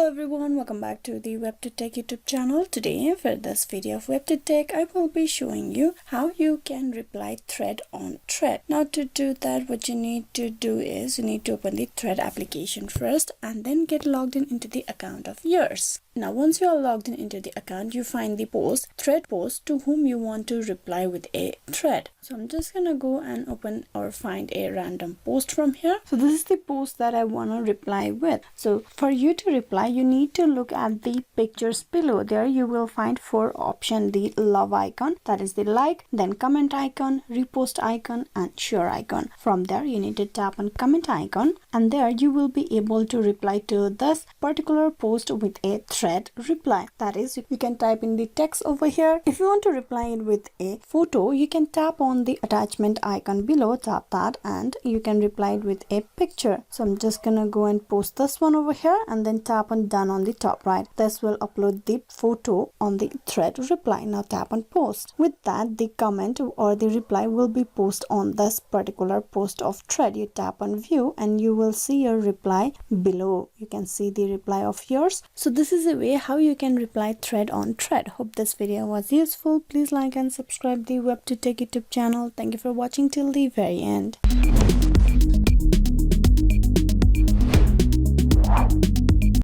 everyone, welcome back to the WebToTech YouTube channel. Today for this video of WebToTech, I will be showing you how you can reply thread on thread. Now to do that, what you need to do is you need to open the thread application first and then get logged in into the account of yours. Now once you are logged in into the account, you find the thread post to whom you want to reply with a thread. So I'm just gonna go and open or find a random post from here. So this is the post that I want to reply with. So for you to reply, you need to look at the pictures below. There you will find 4 options: the love icon, that is the like, then comment icon, repost icon, and share icon. From there you need to tap on comment icon, and there you will be able to reply to this particular post with a thread reply. That is, you can type in the text over here. If you want to reply it with a photo, you can tap on the attachment icon below, tap that, and you can reply it with a picture. So I'm just gonna go and post this one over here and then tap on done on the top right. This will upload the photo on the thread reply. Now tap on post. With that, the comment or the reply will be posted on this particular post of thread. You tap on view and you will see your reply below. You can see the reply of yours. So this is a way how you can reply thread on thread. Hope this video was useful. Please like and subscribe the WebToTech YouTube channel. Thank you for watching till the very end.